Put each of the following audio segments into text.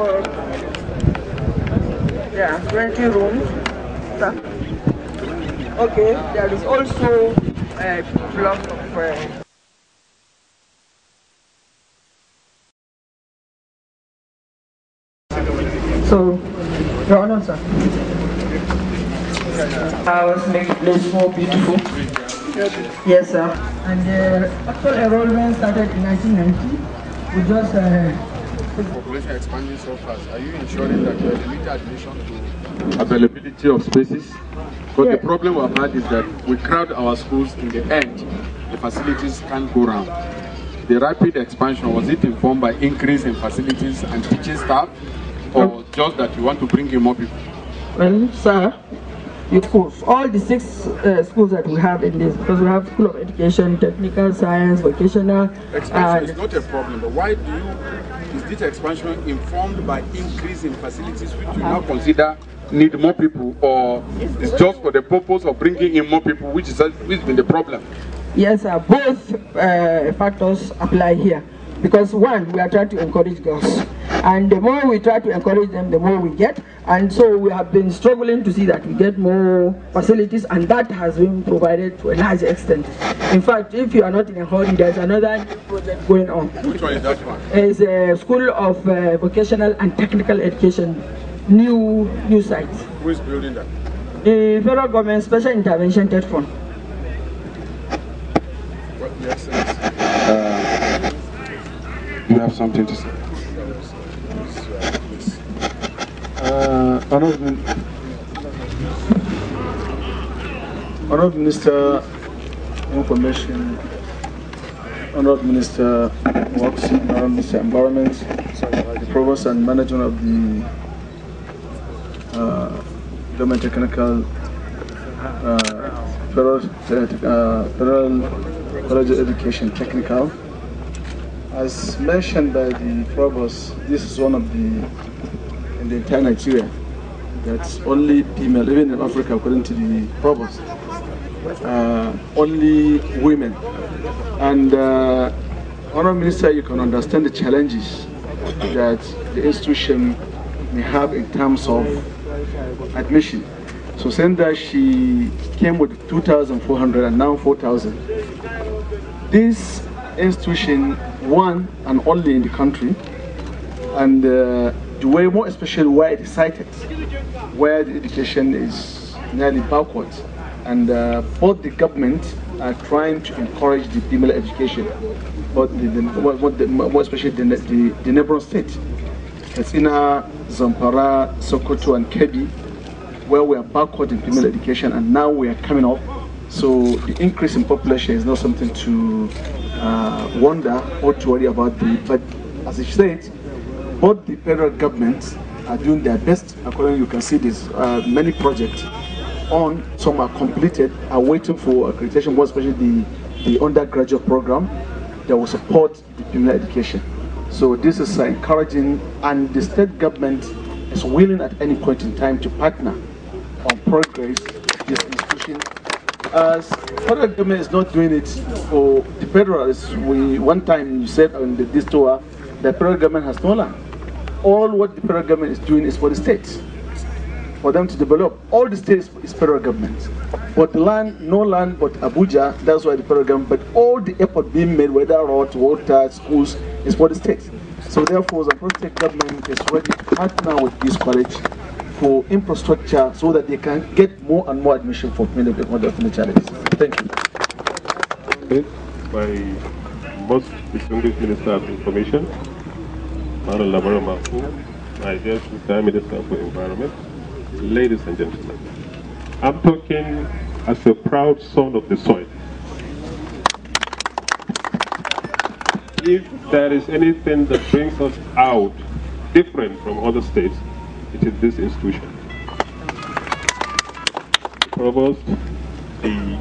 for 20 rooms. Okay, there is also a block of so, Your Honor, sir. I was making the place more beautiful. Yes, sir. And the actual enrollment started in 1990. We just population expanding so fast. Are you ensuring that you limit admission to availability of spaces? But the problem we've had is that we crowd our schools. In the end, the facilities can't go round. The rapid expansion, was it informed by increase in facilities and teaching staff, or just that you want to bring in more people? Well, sir, schools, all the 6 schools that we have in this, because we have School of Education, Technical, Science, Vocational. Expansion is not a problem, but why is this expansion informed by increase in facilities which you now consider need more people, or it's just for the purpose of bringing in more people, which has been the problem? Yes, sir, both factors apply here. Because one, we are trying to encourage girls, and the more we try to encourage them, the more we get, and so we have been struggling to see that we get more facilities, and that has been provided to a large extent. In fact, if you are not in a hurry, there's another project going on. Which one is that one? It's a School of Vocational and Technical Education, new site. Who is building that? The federal government Special Intervention Third Fund. What the essence? You have something to say? Honourable Minister Information, Honourable Minister Works, Honourable Minister Environment, the Provost and Management of the Government Technical Federal College of Education Technical. As mentioned by the Provost, this is one of in the entire Nigeria that's only female, even in Africa, according to the Provost, only women. And Honourable Minister, you can understand the challenges that the institution may have in terms of admission. So saying that she came with 2,400 and now 4,000. This institution, one and only in the country, and the way more especially where it is sited, where the education is nearly backwards, and both the government are trying to encourage the female education, but more especially the neighboring state, Katsina, ZAMFARA, Sokoto, and Kebbi, where we are backward in female education, and now we are coming up. So the increase in population is not something to wonder or to worry about. But as I said, both the federal governments are doing their best. According, you can see this many projects on, some are completed, are waiting for accreditation, more especially the undergraduate program that will support the female education. So this is encouraging, and the state government is willing at any point in time to partner on progress of this institution. As federal government is not doing it for the federalists, one time you said on this tour that federal government has no land. All what the federal government is doing is for the states, for them to develop. All the states is federal government. But land, no land but Abuja, that's why the federal government, but all the effort being made, whether roads, water, schools, is for the states. So therefore, the state government is ready to partner with this college for infrastructure so that they can get more and more admission for many of the challenges. Thank you. By most distinguished Minister of Information, Honorable my dear Prime Minister for Environment, ladies and gentlemen, I'm talking as a proud son of the soil. If there is anything that brings us out different from other states, it is this institution. The Provost, the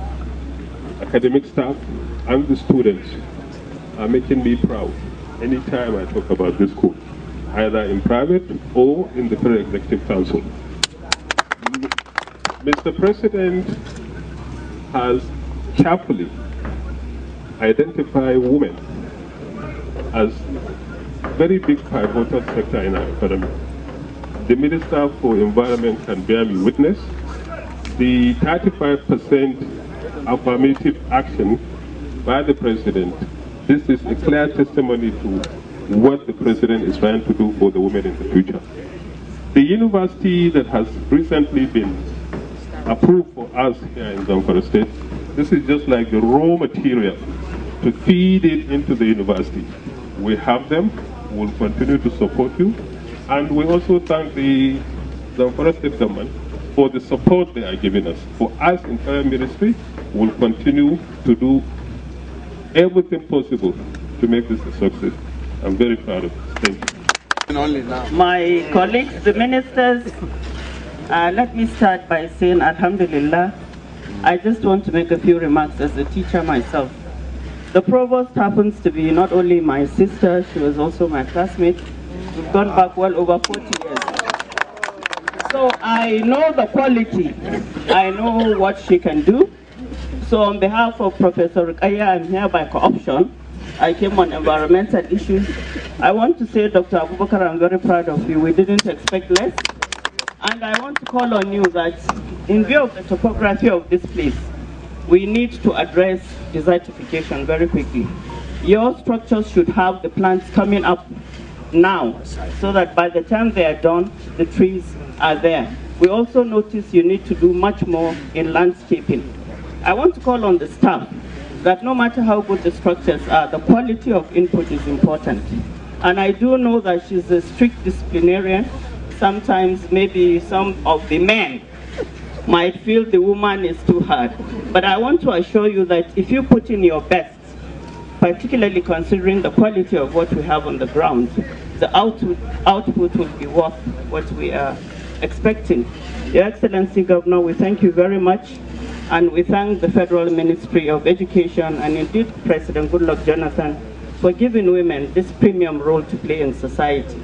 academic staff, and the students are making me proud anytime I talk about this school, either in private or in the Federal Executive Council. Mr. President has carefully identified women as very big pivotal sector in our economy. The Minister for Environment can bear me witness. The 35% affirmative action by the President, this is a clear testimony to what the President is trying to do for the women in the future. The university that has recently been approved for us here in ZAMFARA State, this is just like the raw material to feed it into the university. We have them, we'll continue to support you, and we also thank the ZAMFARA State government for the support they are giving us. For us in our ministry, we'll continue to do everything possible to make this a success. I'm very proud of it. Thank you. My colleagues, the ministers, let me start by saying Alhamdulillah. I just want to make a few remarks as a teacher myself. The provost happens to be not only my sister, she was also my classmate. We've gone back well over 40 years. So I know the quality, I know what she can do. So on behalf of Professor Rukaya, I'm here by co-option. I came on environmental issues. I want to say, Dr. Abubakar, I'm very proud of you. We didn't expect less. And I want to call on you that in view of the topography of this place, we need to address desertification very quickly. Your structures should have the plants coming up now, so that by the time they are done, the trees are there. We also notice you need to do much more in landscaping. I want to call on the staff that no matter how good the structures are, the quality of input is important. And I do know that she's a strict disciplinarian. Sometimes maybe some of the men might feel the woman is too hard. But I want to assure you that if you put in your best, particularly considering the quality of what we have on the ground, the output will be worth what we are expecting. Your Excellency Governor, we thank you very much. And we thank the Federal Ministry of Education and indeed President Goodluck Jonathan for giving women this premium role to play in society.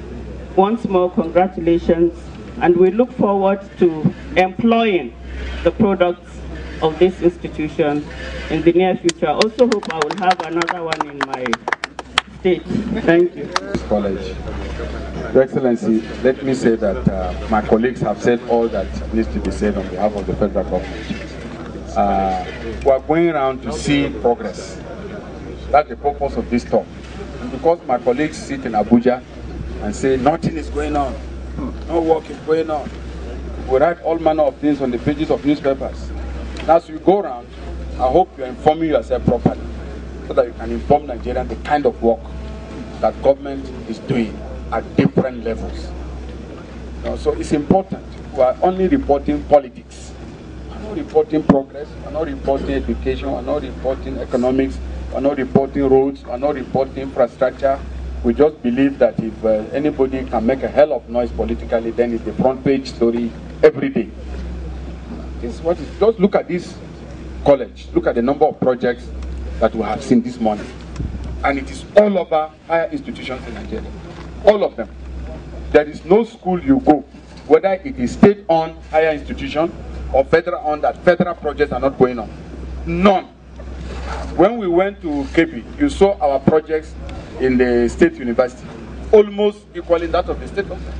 Once more, congratulations, and we look forward to employing the products of this institution in the near future. I also hope I will have another one in my state. Thank you. College. Your Excellency, let me say that my colleagues have said all that needs to be said on behalf of the federal government. We are going around to see progress. That's the purpose of this talk. And because my colleagues sit in Abuja and say nothing is going on, no work is going on, we write all manner of things on the pages of newspapers. As you go around, I hope you're informing yourself properly so that you can inform Nigerians the kind of work that government is doing at different levels. So it's important. We are only reporting politics. We're not reporting progress, we're not reporting education, we're not reporting economics, we're not reporting roads, we're not reporting infrastructure. We just believe that if anybody can make a hell of noise politically, then it's the front page story every day. This is what is, just look at this college, look at the number of projects that we have seen this morning. And it is all over higher institutions in Nigeria. All of them. There is no school you go, whether it is state-owned higher institution or federal-owned, that federal projects are not going on. None. When we went to KB, you saw our projects in the state university, almost equaling that of the state government.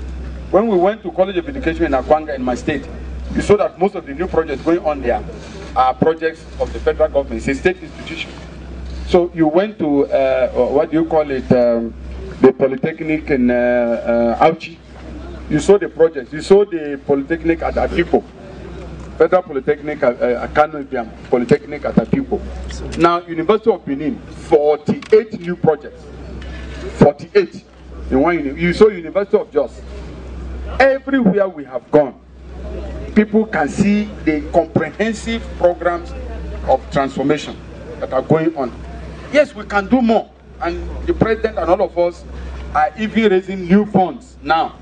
When we went to College of Education in Akwanga in my state, you saw that most of the new projects going on there are projects of the federal government. It's a state institution. So you went to, what do you call it, the Polytechnic in Auchi. You saw the projects. You saw the Polytechnic at Apipo. Federal Polytechnic, Kano Polytechnic at Apipo. Now, University of Benin, 48 new projects. 48 in one university. You saw University of Jos. Everywhere we have gone, people can see the comprehensive programs of transformation that are going on. Yes, we can do more. And the president and all of us are even raising new funds now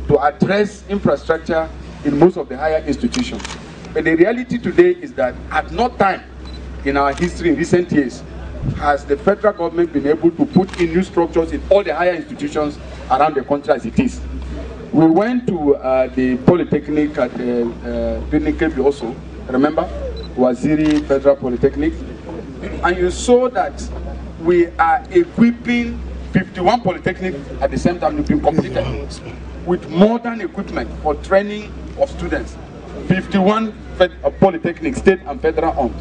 to address infrastructure in most of the higher institutions. But the reality today is that at no time in our history in recent years has the federal government been able to put in new structures in all the higher institutions around the country as it is. We went to the Polytechnic at Benin also, remember? Waziri Federal Polytechnic. And you saw that we are equipping 51 polytechnics at the same time have been completed with modern equipment for training of students. 51 polytechnics, state and federal owned.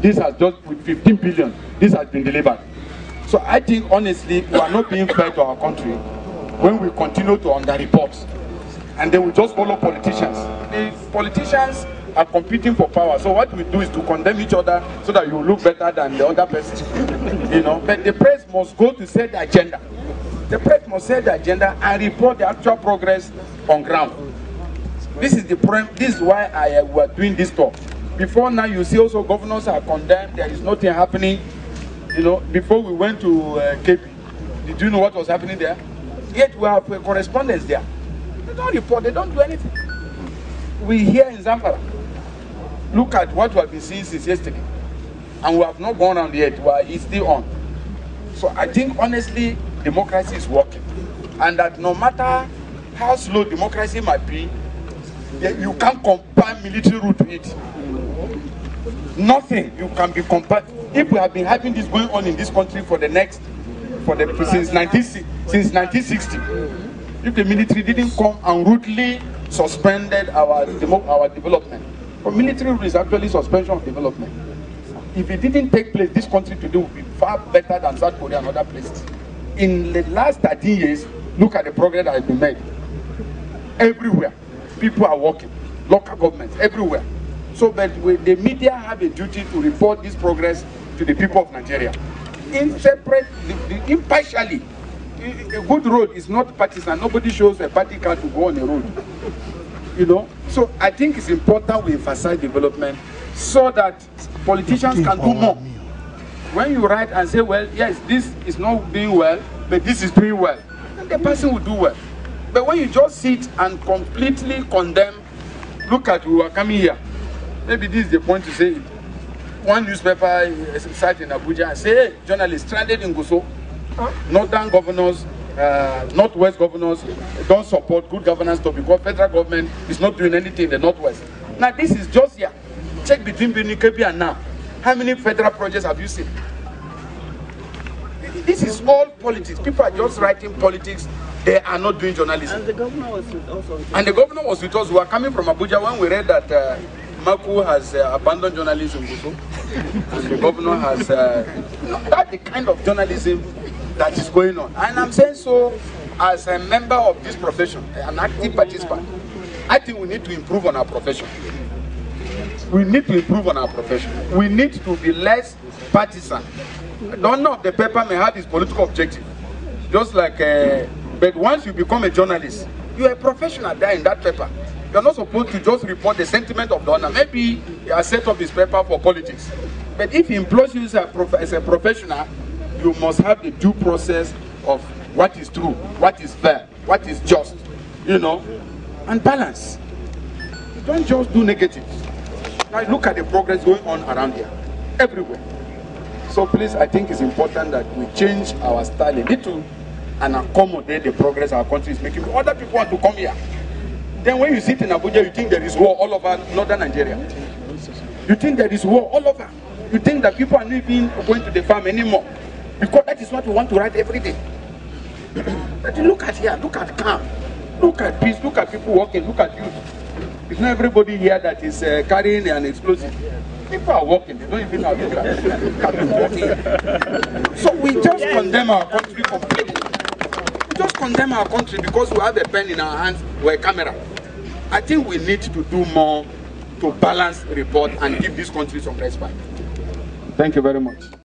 This has just, with 15 billion, this has been delivered. So I think honestly, we are not being fair to our country when we continue to underreport. And then we just follow politicians. The politicians are competing for power. So what we do is to condemn each other so that you look better than the other person. You know, but the press must go to set the agenda. The press must set the agenda and report the actual progress on ground. This is the this is why we are doing this talk. Before now, you see also governors are condemned. There is nothing happening. You know, before we went to KP, did you know what was happening there? Yet we have correspondents there. They don't report. They don't do anything. We here in ZAMFARA, look at what we have been seeing since yesterday, and we have not gone around yet. It's still on. So I think honestly, democracy is working, and that no matter how slow democracy might be, you can't compare military rule to it. Nothing you can be compared. If we have been having this going on in this country since 1960, if the military didn't come and rudely suspended our development, but military rule is actually suspension of development. If it didn't take place, this country today would be far better than South Korea and other places. In the last 13 years, look at the progress that has been made. Everywhere, people are working, local governments, everywhere. So, but the media have a duty to report this progress to the people of Nigeria. Impartially. A good road is not partisan. Nobody shows a party card to go on a road. You know? So I think it's important we emphasize development so that politicians can do more. When you write and say, well, yes, this is not doing well, but this is doing well, then the person will do well. But when you just sit and completely condemn, look at who are coming here. Maybe this is the point to say it. One newspaper site in Abuja and say, hey, journalists stranded in Gusau, northern governors, northwest governors don't support good governance because federal government is not doing anything in the northwest. Now this is just here. Check between Benin, Kebbi and now. How many federal projects have you seen? This is all politics. People are just writing politics. They are not doing journalism. And the governor was with us. And the governor was with us. We were coming from Abuja when we read that Maku has abandoned journalism. And the governor has... that's the kind of journalism that is going on. And I'm saying so as a member of this profession, an active participant. I think we need to improve on our profession. We need to improve on our profession. We need to be less partisan. None of the paper may have its political objective. Just like, but once you become a journalist, you're a professional there in that paper. You're not supposed to just report the sentiment of the owner. Maybe he has set up his paper for politics. But if he employs you as a professional, you must have the due process of what is true, what is fair, what is just, you know, and balance. You don't just do negative. Now look at the progress going on around here, everywhere. So please, I think it's important that we change our style a little and accommodate the progress our country is making. Other people want to come here. Then when you sit in Abuja, you think there is war all over northern Nigeria. You think there is war all over. You think that people are not even going to the farm anymore. Because that is what we want to write every day. But look at here, look at calm, look at peace, look at people walking, look at youth. It's not everybody here that is carrying an explosive. People are walking, they don't even have to walking. So we just condemn our country completely. We just condemn our country because we have a pen in our hands or a camera. I think we need to do more to balance report and give this country some respite. Thank you very much.